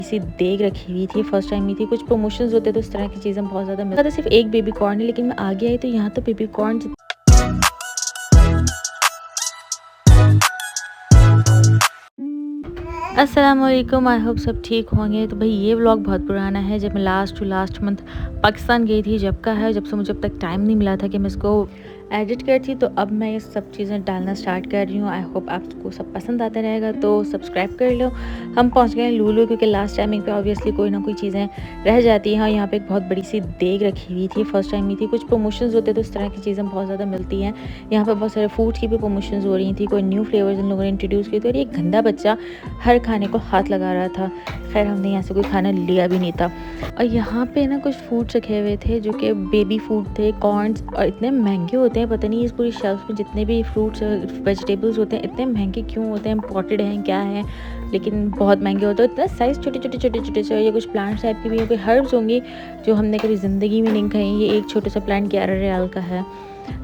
इसी देख रखी हुई थी, फर्स्ट टाइम ही थी। कुछ प्रमोशंस होते तो इस तरह की चीज़ें बहुत ज़्यादा मिलता था। सिर्फ एक बेबी कॉर्न है, लेकिन मैं आगे आई तो यहाँ तो बेबी कॉर्न अस्सलामुअलैकुम, आई होप सब ठीक होंगे। तो भाई ये व्लॉग बहुत पुराना है, जब मैं last to last month Pakistan गई थी जब का है, जब से मुझे अब तक टाइम नहीं मिला था कि मैं इसको एडिट करती। तो अब मैं ये सब चीज़ें डालना स्टार्ट कर रही हूँ। आई होप आपको सब पसंद आता रहेगा, तो सब्सक्राइब कर लो। हम पहुँच गए लूलू, क्योंकि लास्ट टाइमिंग पे ऑब्वियसली कोई ना कोई चीज़ें रह जाती हैं। और यहाँ पे एक बहुत बड़ी सी देग रखी हुई थी, फर्स्ट टाइम ही थी। कुछ प्रमोशंस होते तो इस तरह की चीज़ें बहुत ज़्यादा मिलती हैं। यहाँ पर बहुत सारे फूड्स की भी प्रमोशंस हो रही थी, कोई न्यू फ्लेवर्स इन लोगों ने इंट्रोड्यूस किए थे। और ये गंदा बच्चा हर खाने को हाथ लगा रहा था। खैर हमने यहाँ से कोई खाना लिया भी नहीं था। और यहाँ पे ना कुछ फूड्स रखे हुए थे जो कि बेबी फूड थे, कॉर्न्स, और इतने महंगे होते हैं। पता नहीं इस पूरी शेल्फ में जितने भी फ्रूट्स वेजिटेबल्स होते हैं इतने महंगे क्यों होते हैं, इम्पोर्टेड हैं क्या है, लेकिन बहुत महंगे होते हैं। इतना साइज़ छोटे छोटे ये कुछ प्लांट्स टाइप की भी है, कोई हर्ब्स होंगी जो हमने कभी ज़िंदगी में नहीं खाई। ये एक छोटा सा प्लांट 11 रियाल का है।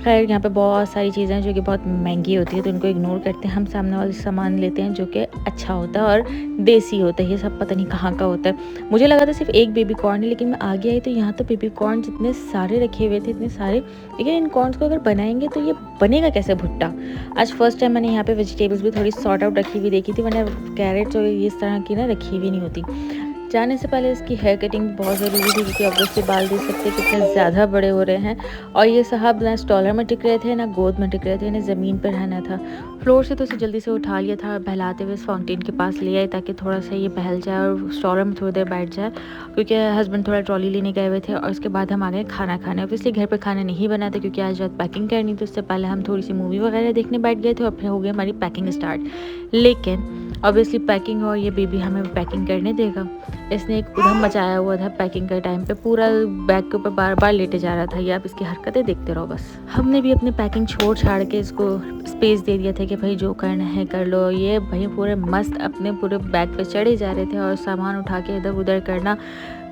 खैर यहाँ पे बहुत सारी चीज़ें हैं जो कि बहुत महंगी होती है, तो उनको इग्नोर करते हैं। हम सामने वाले सामान लेते हैं जो कि अच्छा होता है और देसी होता है। ये सब पता नहीं कहाँ का होता है। मुझे लगा था सिर्फ एक बेबी कॉर्न है, लेकिन मैं आगे आई तो यहाँ तो बेबी कॉर्न इतने सारे रखे हुए थे, इतने सारे। लेकिन इन कॉर्न्स को अगर बनाएंगे तो ये बनेगा कैसे भुट्टा। आज फर्स्ट टाइम मैंने यहाँ पे वेजिटेबल्स भी थोड़ी सॉर्ट आउट रखी हुई देखी थी, वरना कैरेट्स और इस तरह की ना रखी हुई नहीं होती। जाने से पहले इसकी हेयर कटिंग बहुत ज़रूरी थी, क्योंकि ऑब्वियसली बाल देख सकते हैं कितने ज़्यादा बड़े हो रहे हैं। और ये साहब ना स्टॉलर में टिक रहे थे, ना गोद में टिक रहे थे, इन्हें ज़मीन पर रहना था। फ्लोर से तो इसे जल्दी से उठा लिया था और बहलाते हुए इस फाउंटेन के पास ले आए, ताकि थोड़ा सा ये बहल जाए और स्टॉलर में थोड़ी देर बैठ जाए, क्योंकि हस्बैंड थोड़ा ट्रॉली लेने गए हुए थे। और उसके बाद हम आ गए खाना खाने। ऑब्वियसली घर पर खाना नहीं बना था, क्योंकि आज रात पैकिंग करनी, तो उससे पहले हम थोड़ी सी मूवी वगैरह देखने बैठ गए थे और फिर हो गई हमारी पैकिंग स्टार्ट। लेकिन ऑब्वियसली पैकिंग, और ये बेबी हमें पैकिंग करने देगा। इसने एक उधम मचाया हुआ था पैकिंग के टाइम पे, पूरा बैग के ऊपर बार बार लेटे जा रहा था। ये आप इसकी हरकतें देखते रहो बस। हमने भी अपनी पैकिंग छोड़ छाड़ के इसको स्पेस दे दिया था कि भाई जो करना है कर लो। ये भाई पूरे मस्त अपने पूरे बैग पे चढ़े जा रहे थे और सामान उठा के इधर उधर करना।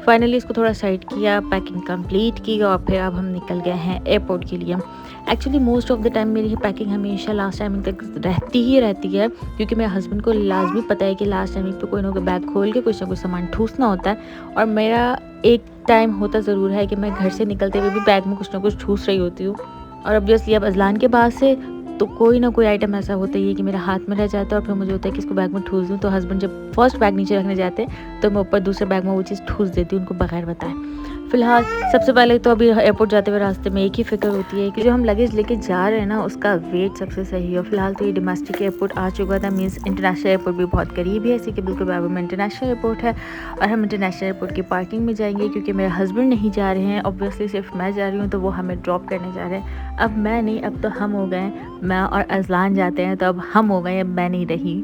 फाइनली इसको थोड़ा साइड किया, पैकिंग कंप्लीट की, और फिर अब हम निकल गए हैं एयरपोर्ट के लिए। Actually most of the time मेरी ये पैकिंग हमेशा लास्ट टाइमिंग तक रहती है, क्योंकि मेरे हस्बैंड को लाजमी पता है कि लास्ट टाइमिंग पे कोई ना कोई बैग खोल के कुछ ना कुछ सामान ठूसना होता है। और मेरा एक टाइम होता ज़रूर है कि मैं घर से निकलते हुए भी बैग में कुछ ना कुछ ठूस रही होती हूँ। और ऑब्वियसली अब अजलान के बाद से तो कोई ना कोई आइटम ऐसा होता ही है कि मेरे हाथ में रह जाता है, और फिर मुझे होता है कि इसको बैग में ठूस दूँ। तो हस्बैंड जब फर्स्ट बैग नीचे रखने जाते हैं तो मैं ऊपर दूसरे बैग में वो चीज़ ठूस देती हूँ उनको बगैर बताए। फ़िलहाल सबसे पहले तो अभी एयरपोर्ट जाते हुए रास्ते में एक ही फ़िक्र होती है कि जो हम लगेज लेके जा रहे हैं ना, उसका वेट सबसे सही हो। फ़िलहाल तो ये डोमेस्टिक एयरपोर्ट आ चुका था, मीन्स इंटरनेशनल एयरपोर्ट भी बहुत करीब है। इसी के बिल्कुल बराबर में इंटरनेशनल एयरपोर्ट है, और हम इंटरनेशनल एयरपोर्ट की पार्किंग में जाएंगे, क्योंकि मेरे हस्बैंड नहीं जा रहे हैं। ऑब्वियसली सिर्फ मैं जा रही हूँ, तो वो हमें ड्रॉप करने जा रहे हैं। अब मैं नहीं, अब तो हम हो गए। मैं और अजलान जाते हैं, तो अब हम हो गए, अब मैं नहीं रही।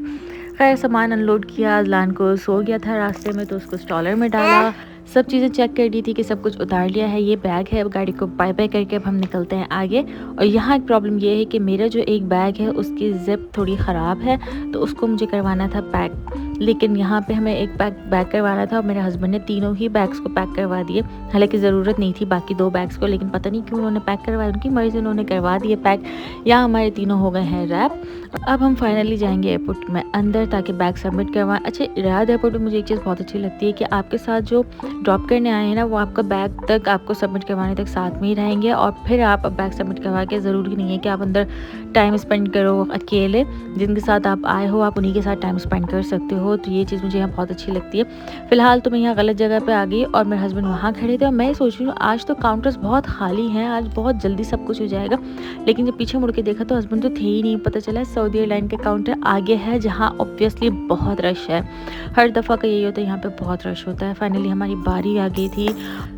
खैर सामान अनलोड किया, अजलान को सो गया था रास्ते में, तो उसको स्टॉलर में डाला। सब चीज़ें चेक कर ली थी कि सब कुछ उतार लिया है। ये बैग है, अब गाड़ी को बाय बाय करके अब हम निकलते हैं आगे। और यहाँ एक प्रॉब्लम ये है कि मेरा जो एक बैग है उसकी ज़िप थोड़ी ख़राब है, तो उसको मुझे करवाना था पैक। लेकिन यहाँ पे हमें एक बैग करवाना था, और मेरे हस्बैंड ने तीनों ही बैग्स को पैक करवा दिए। हालांकि ज़रूरत नहीं थी बाकी 2 बैग्स को, लेकिन पता नहीं क्यों उन्होंने पैक करवाया, उनकी मर्ज़ी, उन्होंने करवा दिए पैक। यहाँ हमारे तीनों हो गए हैं रैप। अब हम फाइनली जाएंगे एयरपोर्ट में अंदर, ताकि बैग सबमिट करवाएं। अच्छा, रियाद एयरपोर्ट में मुझे एक चीज़ बहुत अच्छी लगती है कि आपके साथ जो ड्रॉप करने आए हैं ना, वो आपका बैग तक आपको सबमिट करवाने तक साथ में ही रहेंगे, और फिर आप बैग सबमिट करवा के, ज़रूरी नहीं है कि आप अंदर टाइम स्पेंड करो अकेले। जिनके साथ आप आए हो आप उन्हीं के साथ टाइम स्पेंड कर सकते हो। तो ये चीज़ मुझे यहाँ बहुत अच्छी लगती है। फ़िलहाल तो मैं यहाँ गलत जगह पे आ गई, और मेरे हस्बैंड वहाँ खड़े थे, और मैं सोच रही हूँ आज तो काउंटर्स बहुत खाली हैं, आज बहुत जल्दी सब कुछ हो जाएगा। लेकिन जब पीछे मुड़ के देखा तो हस्बैंड तो थे ही नहीं। पता चला सऊदी एयरलाइन के काउंटर आगे है, जहाँ ऑब्वियसली बहुत रश है। हर दफ़ा का यही होता है, यहाँ पे बहुत रश होता है। फाइनली हमारी बारी आ गई थी।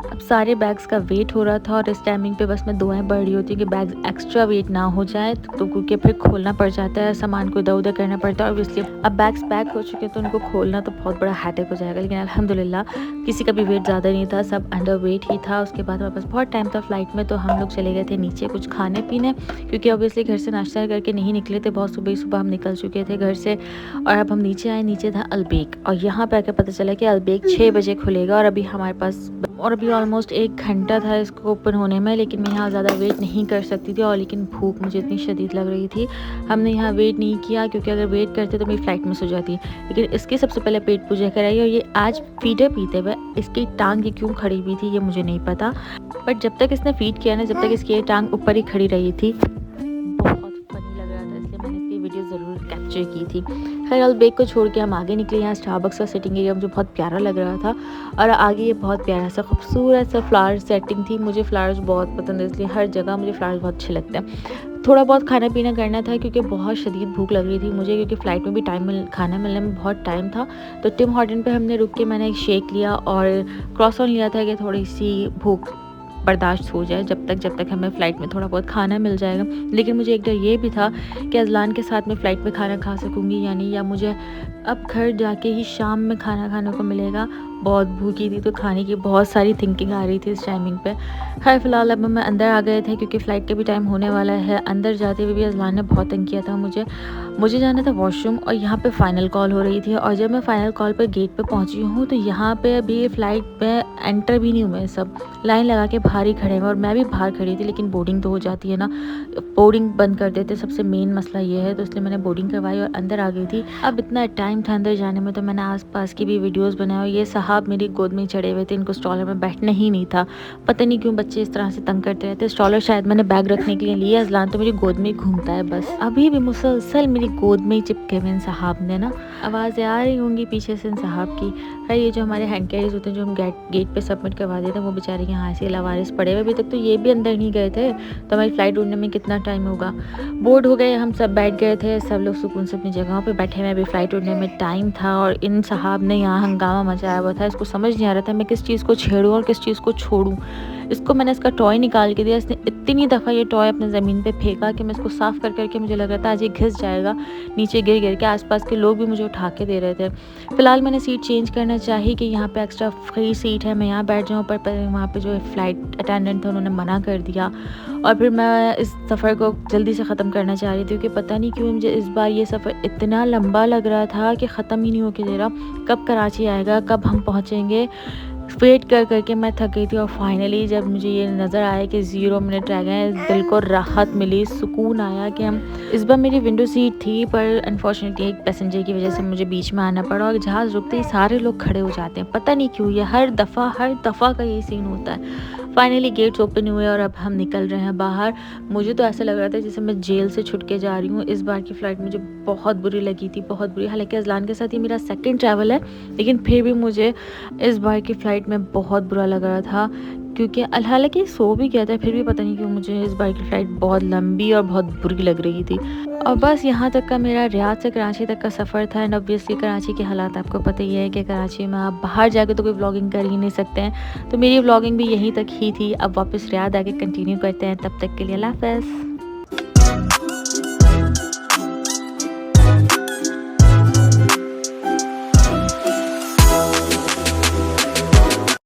अब सारे बैग्स का वेट हो रहा था, और इस टाइमिंग पे बस मैं दुआएं बढ़ रही होती हूँ कि बैग्स एक्स्ट्रा वेट ना हो जाए, तो क्योंकि फिर खोलना पड़ जाता है, सामान को इधर उधर करना पड़ता है। ऑब्वियसली अब बैग्स पैक हो चुके तो उनको खोलना तो बहुत बड़ा हैडेक हो जाएगा। लेकिन अल्हम्दुलिल्लाह किसी का भी वेट ज़्यादा नहीं था, सब अंडर वेट ही था। उसके बाद हमारे पास बहुत टाइम था फ्लाइट में, तो हम लोग चले गए थे नीचे कुछ खाने पीने, क्योंकि ऑब्वियसली घर से नाश्ता करके नहीं निकले थे, बहुत सुबह ही सुबह हम निकल चुके थे घर से। और अब हम नीचे आए, नीचे था अलबेक, और यहाँ पर आकर पता चला कि अलबेक 6 बजे खुलेगा, और अभी हमारे पास और अभी ऑलमोस्ट 1 घंटा था इसको ओपन होने में, लेकिन मैं यहाँ ज़्यादा वेट नहीं कर सकती थी और लेकिन भूख मुझे इतनी शदीद लग रही थी, हमने यहाँ वेट नहीं किया क्योंकि अगर वेट करते तो मेरी फ़्लाइट मिस हो जाती। लेकिन इसकी सबसे पहले पेट पूजा कराई और ये आज फीडर पीते हुए इसकी टांग क्यों खड़ी हुई थी ये मुझे नहीं पता, बट जब तक इसने फीड किया ना, जब तक इसकी टांग ऊपर ही खड़ी रही थी, बहुत फनी लग रहा था, इसलिए मैंने इसकी वीडियो ज़रूर कैप्चर की थी। खैर अल्बेक को छोड़ के हम आगे निकले। यहाँ स्टारबक्स का सेटिंग एरिया मुझे बहुत प्यारा लग रहा था और आगे ये बहुत प्यारा सा खूबसूरत सा फ्लावर सेटिंग थी। मुझे फ्लावर्स बहुत पसंद है, इसलिए हर जगह मुझे फ्लावर्स बहुत अच्छे लगते हैं। थोड़ा बहुत खाना पीना करना था क्योंकि बहुत शदीद भूख लग रही थी मुझे, क्योंकि फ़्लाइट में भी खाना मिलने में बहुत टाइम था। तो टिम हॉर्टन पे हमने रुक के मैंने एक शेक लिया और क्रॉसऑन लिया था कि थोड़ी सी भूख बर्दाश्त हो जाए जब तक हमें फ़्लाइट में थोड़ा बहुत खाना मिल जाएगा। लेकिन मुझे एक डर ये भी था कि अज़लान के साथ में फ़्लाइट में खाना खा सकूँगी या नहीं, या मुझे अब घर जाके ही शाम में खाना खाने को मिलेगा। बहुत भूखी थी तो खाने की बहुत सारी थिंकिंग आ रही थी इस टाइमिंग पे। खैर फ़िलहाल अब मैं अंदर आ गए थे क्योंकि फ़्लाइट का भी टाइम होने वाला है। अंदर जाते हुए भी अज़लान ने बहुत तंग किया था मुझे जाना था वॉशरूम और यहाँ पे फ़ाइनल कॉल हो रही थी। और जब मैं फ़ाइनल कॉल पर गेट पे पहुँची हूँ तो यहाँ पे अभी फ़्लाइट में एंटर भी नहीं हुए, सब लाइन लगा के बाहर ही खड़े हैं और मैं भी बाहर खड़ी थी। लेकिन बोर्डिंग तो हो जाती है ना, बोर्डिंग बंद कर देते, सबसे मेन मसला ये है। तो इसलिए मैंने बोर्डिंग करवाई और अंदर आ गई थी। अब इतना टाइम था अंदर जाने में तो मैंने आसपास की भी वीडियोस बनाए और ये साहब मेरी गोद में चढ़े हुए थे, इनको स्टॉलर में बैठना ही नहीं था। पता नहीं क्यों बच्चे इस तरह से तंग करते रहते। स्टॉलर शायद मैंने बैग रखने के लिए लिया, अज़लान तो मेरी गोद में ही घूमता है बस, अभी भी मुसलसल मेरी गोद में ही चिपके हुए इन साहब ने ना। आवाज़ें आ रही होंगी पीछे से इन साहब की। खैर ये जो हमारे हैंड कैरीज होते हैं जो हम गेट पे सबमिट करवा देते हैं, वो बेचारे यहाँ ऐसे लावारिस पड़े हुए, अभी तक तो ये भी अंदर नहीं गए थे। तो हमारी फ़्लाइट उड़ने में कितना टाइम होगा। बोर्ड हो गए, हम सब बैठ गए थे, सब लोग सुकून से अपनी जगहों पे बैठे हुए। अभी फ़्लाइट उड़ने में टाइम था और इन साहब ने यहाँ हंगामा मचाया हुआ था। इसको समझ नहीं आ रहा था मैं किस चीज़ को छेड़ूँ और किस चीज़ को छोड़ूँ। इसको मैंने इसका टॉय निकाल के दिया, इसने इतनी दफ़ा ये टॉय अपने ज़मीन पे फेंका कि मैं इसको साफ़ कर करके मुझे लग रहा था आज ये घिस जाएगा नीचे गिर के। आसपास के लोग भी मुझे उठा के दे रहे थे। फ़िलहाल मैंने सीट चेंज करना चाहिए कि यहाँ पे एक्स्ट्रा फ्री सीट है, मैं यहाँ बैठ जाऊँ, पर वहाँ पे जो फ़्लाइट अटेंडेंट थे उन्होंने मना कर दिया। और फिर मैं इस सफ़र को जल्दी से ख़त्म करना चाह रही थी क्योंकि पता नहीं क्यों मुझे इस बार ये सफ़र इतना लंबा लग रहा था कि ख़त्म ही नहीं होके दे रहा। कब कराची आएगा, कब हम पहुँचेंगे, वेट कर करके मैं थक गई थी। और फाइनली जब मुझे ये नज़र आया कि 0 मिनट रह गए, दिल को राहत मिली, सुकून आया कि हम इस बार मेरी विंडो सीट थी, पर अनफॉर्चुनेटली एक पैसेंजर की वजह से मुझे बीच में आना पड़ा और जहाज़ रुकते ही सारे लोग खड़े हो जाते हैं। पता नहीं क्यों ये हर दफ़ा का ये सीन होता है। फाइनली गेट्स ओपन हुए और अब हम निकल रहे हैं बाहर। मुझे तो ऐसा लग रहा था जैसे मैं जेल से छुट के जा रही हूँ। इस बार की फ़्लाइट मुझे बहुत बुरी लगी थी, बहुत बुरी। हालांकि अज़लान के साथ ये मेरा सेकंड ट्रैवल है, लेकिन फिर भी मुझे इस बार की फ़्लाइट में बहुत बुरा लग रहा था क्योंकि हालांकि सो भी गया था, फिर भी पता नहीं क्यों मुझे इस बार की फ़्लाइट बहुत लंबी और बहुत बुरी लग रही थी। और बस यहाँ तक का मेरा रियाद से कराची तक का सफ़र था। एंड ऑब्वियसली कराची के हालात आपको पता ही है कि कराची में आप बाहर जाके तो कोई व्लॉगिंग कर ही नहीं सकते हैं, तो मेरी व्लॉगिंग भी यहीं तक ही थी। अब वापस रियाद आके कंटिन्यू करते हैं, तब तक के लिए अल्लाह हाफ़िज़।